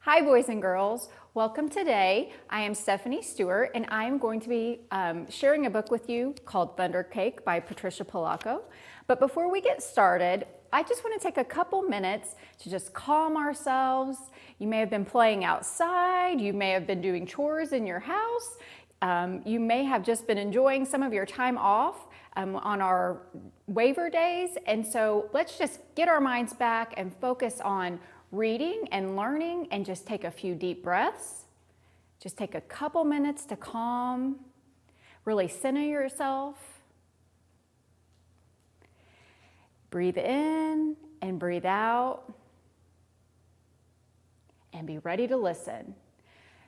Hi boys and girls, welcome today. I am Stephanie Stewart and I am going to be sharing a book with you called Thunder Cake by Patricia Polacco. But before we get started, I just want to take a couple minutes to just calm ourselves. You may have been playing outside, you may have been doing chores in your house, you may have just been enjoying some of your time off on our waiver days. And so let's just get our minds back and focus on reading and learning and just take a few deep breaths. Just take a couple minutes to calm, really center yourself. Breathe in and breathe out and be ready to listen.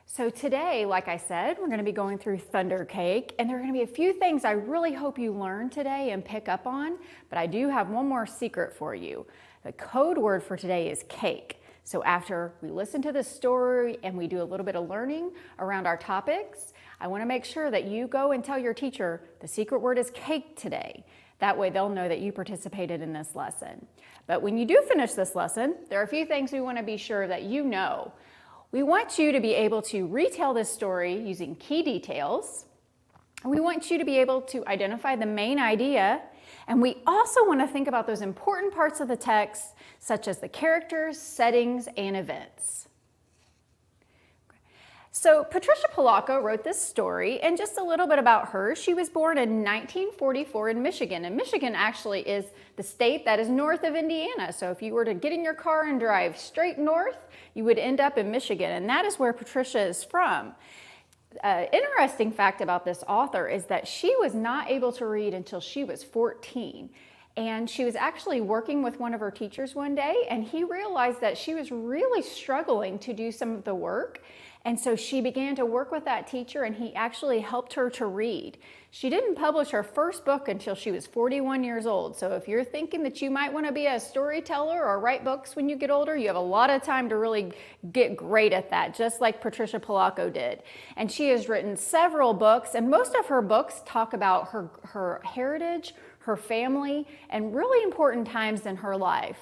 So today, like I said, we're going to be going through Thunder Cake, and there are going to be a few things I really hope you learn today and pick up on, but I do have one more secret for you. The code word for today is cake. So after we listen to the story and we do a little bit of learning around our topics, I want to make sure that you go and tell your teacher the secret word is cake today. That way they'll know that you participated in this lesson. But when you do finish this lesson, there are a few things we want to be sure that you know. We want you to be able to retell this story using key details. We want you to be able to identify the main idea. And we also want to think about those important parts of the text, such as the characters, settings, and events. So Patricia Polacco wrote this story, and just a little bit about her. She was born in 1944 in Michigan, and Michigan actually is the state that is north of Indiana. So if you were to get in your car and drive straight north, you would end up in Michigan, and that is where Patricia is from. Interesting fact about this author is that she was not able to read until she was 14. And she was actually working with one of her teachers one day, and he realized that she was really struggling to do some of the work. And so she began to work with that teacher, and he actually helped her to read. She didn't publish her first book until she was 41 years old. So if you're thinking that you might want to be a storyteller or write books when you get older, you have a lot of time to really get great at that, just like Patricia Polacco did. And she has written several books, and most of her books talk about her heritage, her family, and really important times in her life.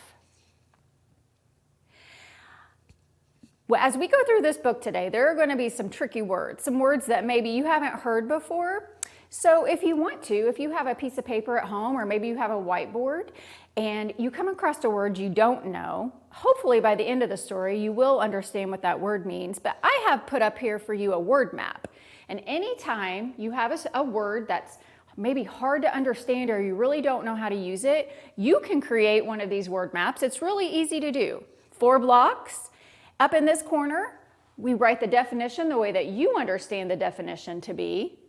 Well, as we go through this book today, there are going to be some tricky words, some words that maybe you haven't heard before. So if you want to, if you have a piece of paper at home, or maybe you have a whiteboard, and you come across a word you don't know, hopefully by the end of the story, you will understand what that word means. But I have put up here for you a word map. And anytime you have a word that's maybe hard to understand or you really don't know how to use it, you can create one of these word maps. It's really easy to do. 4 blocks. Up in this corner, we write the definition the way that you understand the definition to be.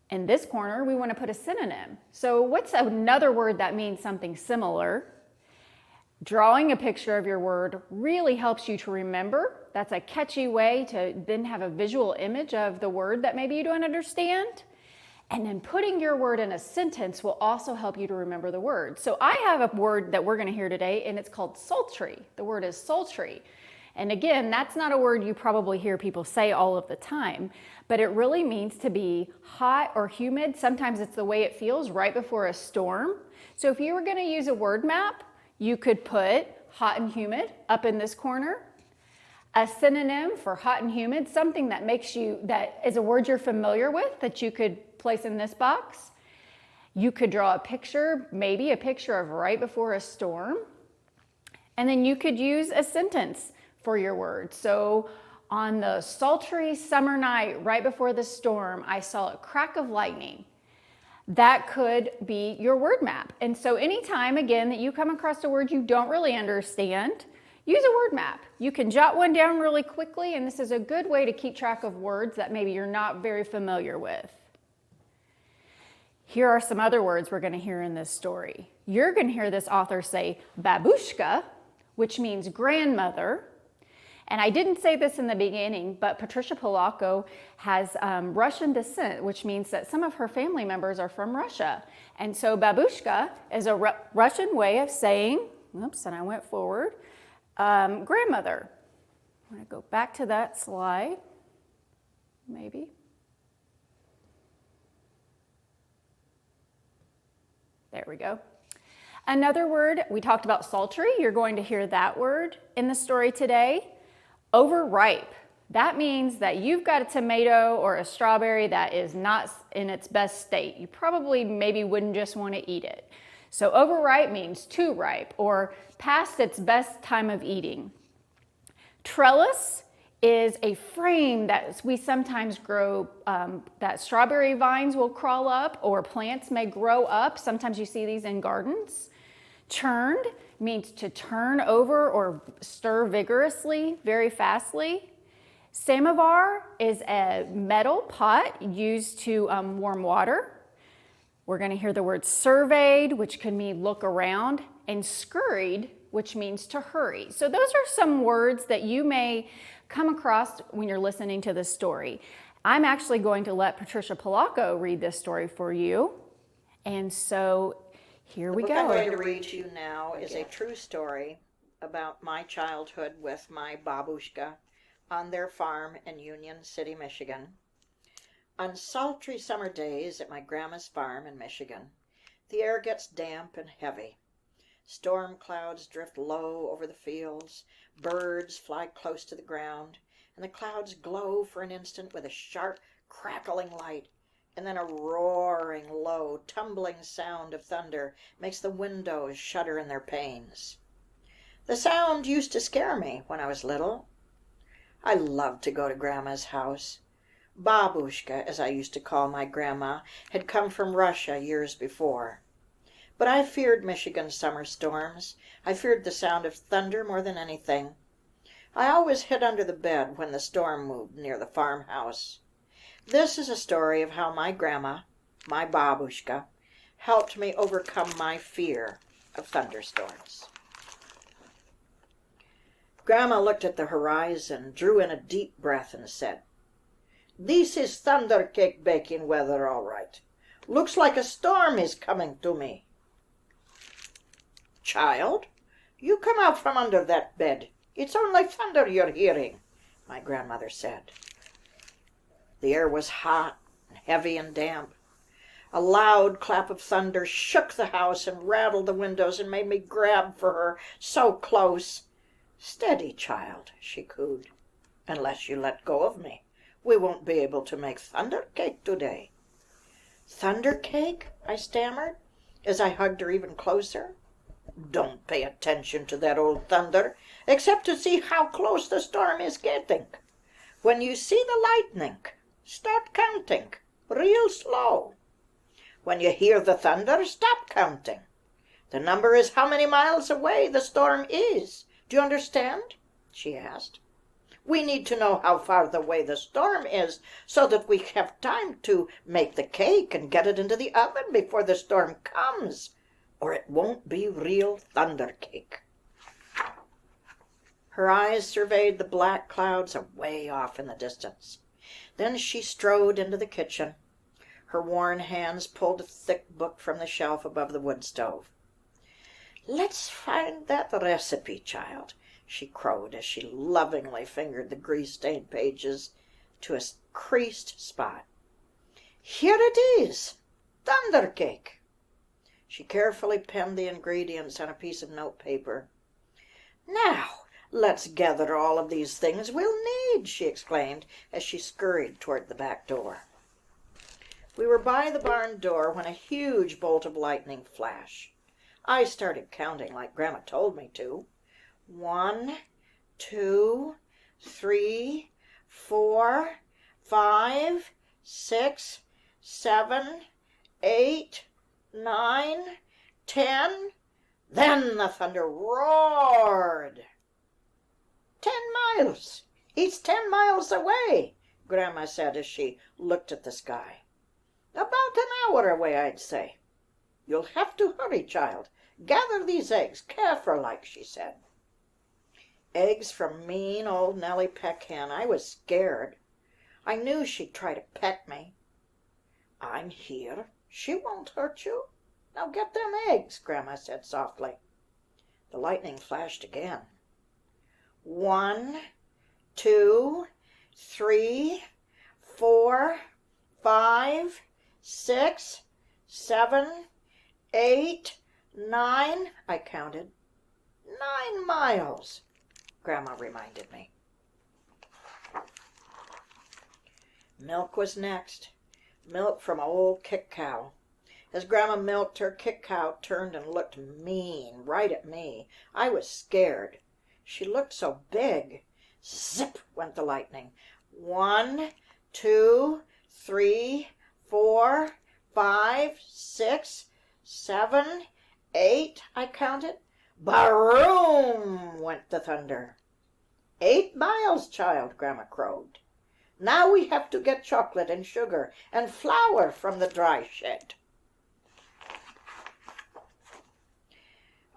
In this corner, we want to put a synonym. So what's another word that means something similar? Drawing a picture of your word really helps you to remember. That's a catchy way to then have a visual image of the word that maybe you don't understand. And then putting your word in a sentence will also help you to remember the word. So I have a word that we're going to hear today, and it's called sultry. The word is sultry. And again, that's not a word you probably hear people say all of the time, but it really means to be hot or humid. Sometimes it's the way it feels right before a storm. So if you were going to use a word map, you could put hot and humid up in this corner. A synonym for hot and humid, something that that is a word you're familiar with that you could place in this box. You could draw a picture, maybe a picture of right before a storm. And then you could use a sentence for your word. So on the sultry summer night right before the storm, I saw a crack of lightning. That could be your word map. And so anytime, again, that you come across a word you don't really understand, use a word map. You can jot one down really quickly, and this is a good way to keep track of words that maybe you're not very familiar with. Here are some other words we're going to hear in this story. You're going to hear this author say babushka, which means grandmother. And I didn't say this in the beginning, but Patricia Polacco has Russian descent, which means that some of her family members are from Russia. And so babushka is a Russian way of saying, oops, and I went forward, grandmother. I'm going to go back to that slide, maybe. There we go. Another word, we talked about sultry. You're going to hear that word in the story today. Overripe. That means that you've got a tomato or a strawberry that is not in its best state. You probably maybe wouldn't just want to eat it. So overripe means too ripe or past its best time of eating. Trellis is a frame that we sometimes grow, that strawberry vines will crawl up or plants may grow up. Sometimes you see these in gardens. Churned means to turn over or stir vigorously, very fastly. Samovar is a metal pot used to warm water. We're going to hear the word surveyed, which could mean look around, and scurried, which means to hurry. So those are some words that you may come across when you're listening to this story. I'm actually going to let Patricia Polacco read this story for you. And so here we go. The book I'm going to read to you now is a true story about my childhood with my babushka on their farm in Union City, Michigan. On sultry summer days at my grandma's farm in Michigan, the air gets damp and heavy. Storm clouds drift low over the fields, birds fly close to the ground, and the clouds glow for an instant with a sharp, crackling light, and then a roaring, low, tumbling sound of thunder makes the windows shudder in their panes. The sound used to scare me when I was little. I loved to go to Grandma's house. Babushka, as I used to call my grandma, had come from Russia years before. But I feared Michigan's summer storms. I feared the sound of thunder more than anything. I always hid under the bed when the storm moved near the farmhouse. This is a story of how my grandma, my babushka, helped me overcome my fear of thunderstorms. Grandma looked at the horizon, drew in a deep breath, and said, "This is thunder cake baking weather, all right. Looks like a storm is coming to me." "Child, you come out from under that bed. It's only thunder you're hearing," my grandmother said. The air was hot and heavy and damp. A loud clap of thunder shook the house and rattled the windows and made me grab for her so close. "Steady, child," she cooed. "Unless you let go of me, we won't be able to make thunder cake today." "Thunder cake?" I stammered, as I hugged her even closer. "Don't pay attention to that old thunder, except to see how close the storm is getting. When you see the lightning, start counting, real slow. When you hear the thunder, stop counting. The number is how many miles away the storm is. Do you understand?" she asked. "We need to know how far away the storm is so that we have time to make the cake and get it into the oven before the storm comes, or it won't be real thunder cake." Her eyes surveyed the black clouds away off in the distance. Then she strode into the kitchen. Her worn hands pulled a thick book from the shelf above the wood stove. "Let's find that recipe, child," she crowed as she lovingly fingered the grease-stained pages to a creased spot. "Here it is, thunder cake." She carefully penned the ingredients on a piece of notepaper. "Now, let's gather all of these things we'll need," she exclaimed as she scurried toward the back door. We were by the barn door when a huge bolt of lightning flashed. I started counting like Grandma told me to. 1, 2, 3, 4, 5, 6, 7, 8, 9, 10. Then the thunder roared. 10 miles. It's 10 miles away," Grandma said as she looked at the sky. "About an hour away, I'd say. You'll have to hurry, child. Gather these eggs, careful-like," she said. Eggs from mean old Nellie Peckhan. I was scared. I knew she'd try to peck me. "I'm here. She won't hurt you. Now get them eggs," Grandma said softly. The lightning flashed again. 1, 2, 3, 4, 5, 6, 7, 8, 9, I counted. 9 miles, Grandma reminded me. Milk was next. Milk from an old kick cow. As Grandma milked her, kick cow turned and looked mean right at me. I was scared. She looked so big. Zip went the lightning. 1, 2, 3, 4, 5, 6, 7, 8, I counted. Baroom went the thunder. 8 miles, child, Grandma crowed. Now we have to get chocolate and sugar and flour from the dry shed.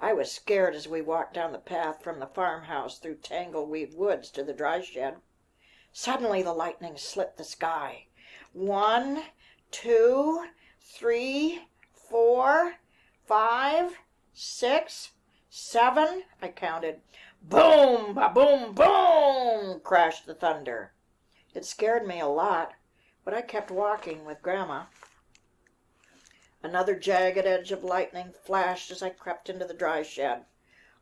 I was scared as we walked down the path from the farmhouse through tangleweed woods to the dry shed. Suddenly the lightning slit the sky. 1, 2, 3, 4, 5, 6, 7, I counted. Boom, ba-boom, boom, crashed the thunder. It scared me a lot, but I kept walking with Grandma. Another jagged edge of lightning flashed as I crept into the dry shed.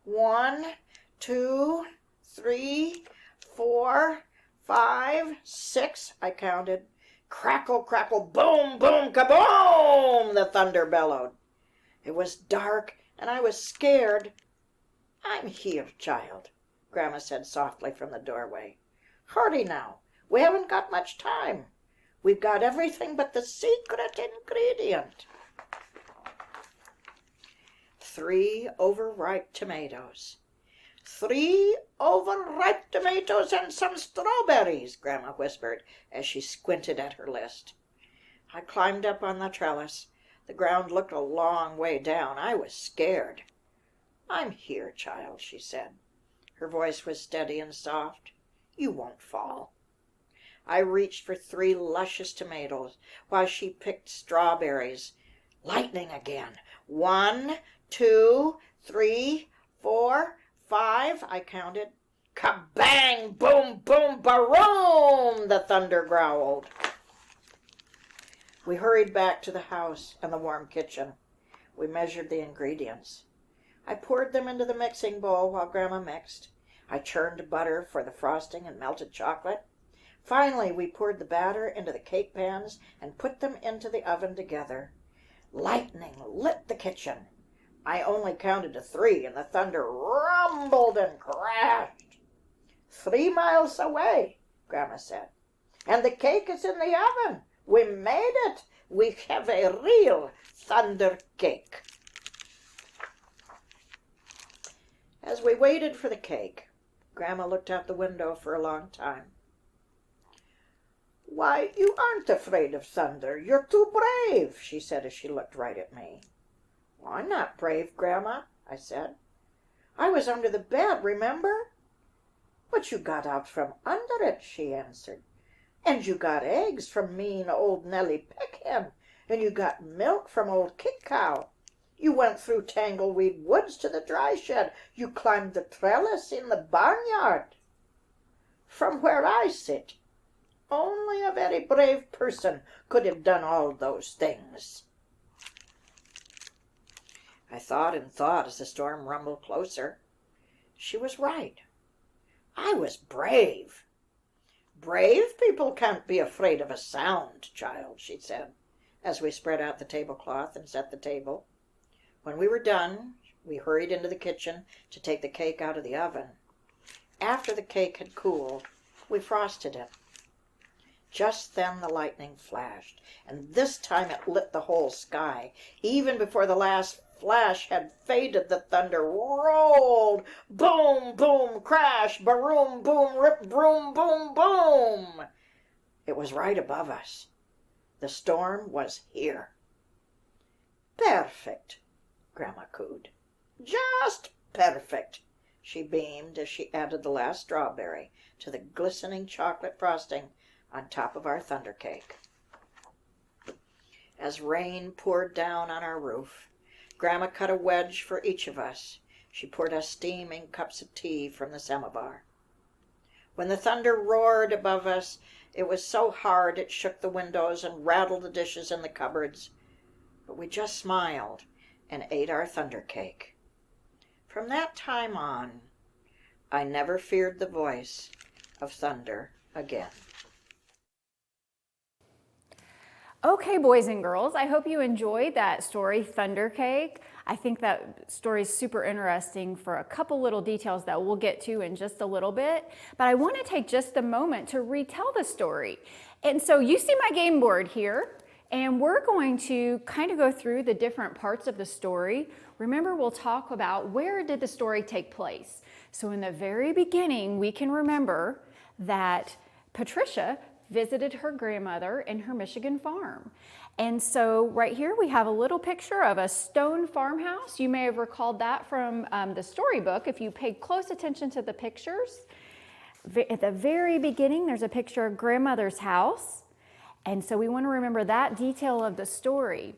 1, 2, 3, 4, 5, 6, I counted. Crackle, crackle, boom, boom, kaboom, the thunder bellowed. It was dark, and I was scared. I'm here, child, Grandma said softly from the doorway. Hurry now. We haven't got much time. We've got everything but the secret ingredient. 3 overripe tomatoes. 3 overripe tomatoes and some strawberries, Grandma whispered as she squinted at her list. I climbed up on the trellis. The ground looked a long way down. I was scared. I'm here, child, she said. Her voice was steady and soft. You won't fall. I reached for 3 luscious tomatoes while she picked strawberries. Lightning again. 1, 2, 3, 4, 5, I counted. Kabang, boom, boom, baroom, the thunder growled. We hurried back to the house and the warm kitchen. We measured the ingredients. I poured them into the mixing bowl while Grandma mixed. I churned butter for the frosting and melted chocolate. Finally, we poured the batter into the cake pans and put them into the oven together. Lightning lit the kitchen. I only counted to 3, and the thunder rumbled and crashed. 3 miles away, Grandma said. And the cake is in the oven. We made it. We have a real thunder cake. As we waited for the cake, Grandma looked out the window for a long time. Why, you aren't afraid of thunder. You're too brave, she said as she looked right at me. Well, I'm not brave, Grandma, I said. I was under the bed, remember? But you got out from under it, she answered. And you got eggs from mean old Nellie Peckhen, and you got milk from old Kick Cow. You went through tangleweed woods to the dry shed. You climbed the trellis in the barnyard. From where I sit, only a very brave person could have done all those things. I thought and thought as the storm rumbled closer. She was right. I was brave. Brave people can't be afraid of a sound, child, she said, as we spread out the tablecloth and set the table. When we were done, we hurried into the kitchen to take the cake out of the oven. After the cake had cooled, we frosted it. Just then the lightning flashed, and this time it lit the whole sky. Even before the last flash had faded, the thunder rolled. Boom, boom, crash, baroom, boom, rip, broom, boom, boom. It was right above us. The storm was here. Perfect, Grandma cooed. Just perfect, she beamed as she added the last strawberry to the glistening chocolate frosting on top of our thunder cake. As rain poured down on our roof, Grandma cut a wedge for each of us. She poured us steaming cups of tea from the samovar. When the thunder roared above us, it was so hard it shook the windows and rattled the dishes in the cupboards. But we just smiled and ate our thunder cake. From that time on, I never feared the voice of thunder again. Okay, boys and girls, I hope you enjoyed that story, Thunder Cake. I think that story is super interesting for a couple little details that we'll get to in just a little bit. But I want to take just a moment to retell the story. And so you see my game board here, and we're going to kind of go through the different parts of the story. Remember, we'll talk about where did the story take place. So in the very beginning, we can remember that Patricia visited her grandmother in her Michigan farm. And so right here we have a little picture of a stone farmhouse. You may have recalled that from the storybook if you paid close attention to the pictures. At the very beginning, there's a picture of grandmother's house. And so we want to remember that detail of the story.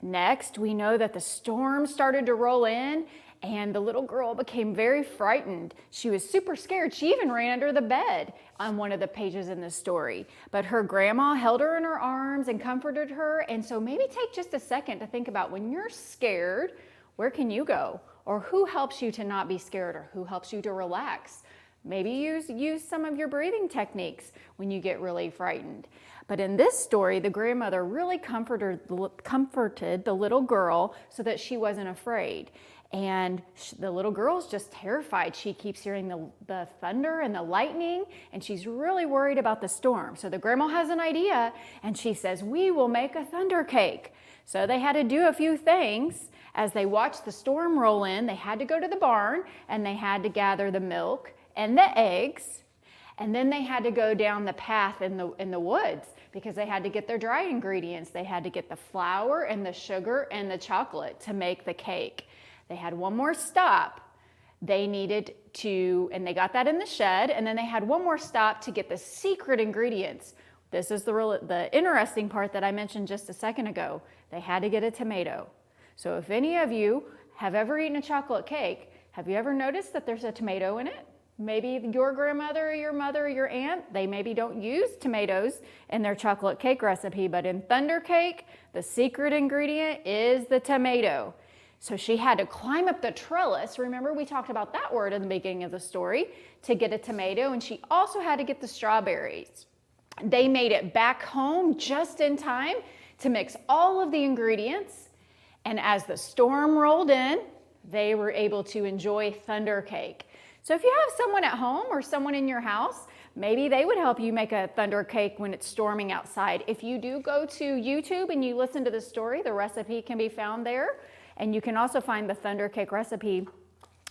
Next, we know that the storm started to roll in and the little girl became very frightened. She was super scared. She even ran under the bed on one of the pages in the story. But her grandma held her in her arms and comforted her. And so maybe take just a second to think about when you're scared, where can you go? Or who helps you to not be scared, or who helps you to relax? Maybe use some of your breathing techniques when you get really frightened. But in this story, the grandmother really comforted the little girl so that she wasn't afraid. And the little girl's just terrified. She keeps hearing the thunder and the lightning, and she's really worried about the storm. So the grandma has an idea, and she says, "We will make a thunder cake." So they had to do a few things. As they watched the storm roll in, they had to go to the barn, and they had to gather the milk and the eggs, and then they had to go down the path in the woods because they had to get their dry ingredients. They had to get the flour and the sugar and the chocolate to make the cake. They had one more stop. They needed to, and they got that in the shed, and then they had one more stop to get the secret ingredients. This is the interesting part that I mentioned just a second ago. They had to get a tomato. So if any of you have ever eaten a chocolate cake, have you ever noticed that there's a tomato in it? Maybe your grandmother or your mother or your aunt, they maybe don't use tomatoes in their chocolate cake recipe, but in Thunder Cake, the secret ingredient is the tomato. So she had to climb up the trellis. Remember, we talked about that word in the beginning of the story, to get a tomato, and she also had to get the strawberries. They made it back home just in time to mix all of the ingredients, and as the storm rolled in, they were able to enjoy Thunder Cake. So if you have someone at home or someone in your house, maybe they would help you make a thunder cake when it's storming outside. If you do go to YouTube and you listen to the story, the recipe can be found there. And you can also find the thunder cake recipe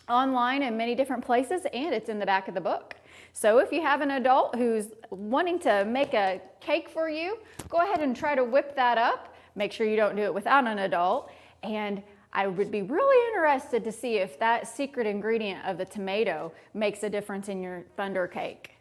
online in many different places, and it's in the back of the book. So if you have an adult who's wanting to make a cake for you, go ahead and try to whip that up. Make sure you don't do it without an adult. And I would be really interested to see if that secret ingredient of the tomato makes a difference in your thunder cake.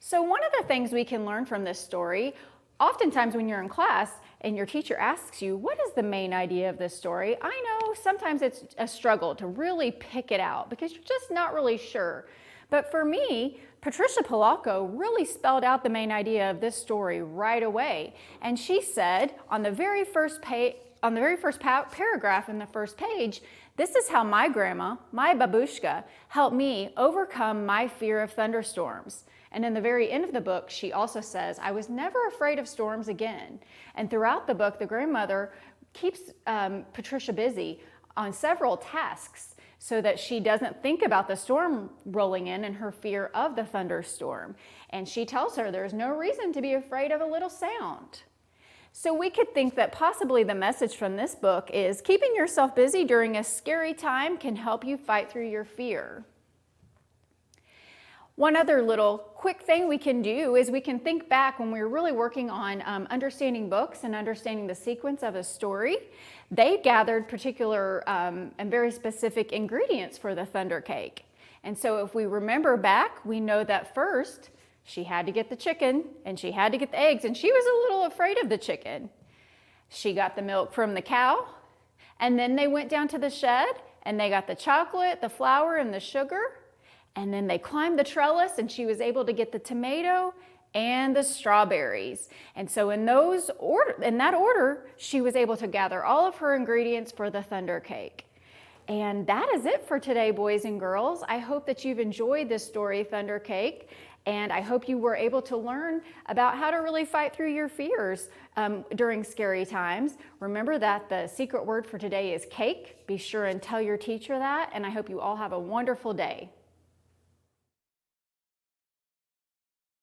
So one of the things we can learn from this story, oftentimes when you're in class and your teacher asks you, what is the main idea of this story? I know sometimes it's a struggle to really pick it out because you're just not really sure. But for me, Patricia Polacco really spelled out the main idea of this story right away. And she said on the very first paragraph in the first page, this is how my grandma, my babushka, helped me overcome my fear of thunderstorms. And in the very end of the book, she also says, I was never afraid of storms again. And throughout the book, the grandmother keeps Patricia busy on several tasks so that she doesn't think about the storm rolling in and her fear of the thunderstorm. And she tells her there's no reason to be afraid of a little sound. So we could think that possibly the message from this book is keeping yourself busy during a scary time can help you fight through your fear. One other little quick thing we can do is we can think back when we were really working on understanding books and understanding the sequence of a story. They gathered particular and very specific ingredients for the thunder cake. And so if we remember back, we know that first she had to get the chicken and she had to get the eggs, and she was a little afraid of the chicken. She got the milk from the cow, and then they went down to the shed and they got the chocolate, the flour, and the sugar. And then they climbed the trellis and she was able to get the tomato and the strawberries. And so in that order, she was able to gather all of her ingredients for the thunder cake. And that is it for today, boys and girls. I hope that you've enjoyed this story, Thunder Cake, and I hope you were able to learn about how to really fight through your fears during scary times. Remember that the secret word for today is cake. Be sure and tell your teacher that, and I hope you all have a wonderful day.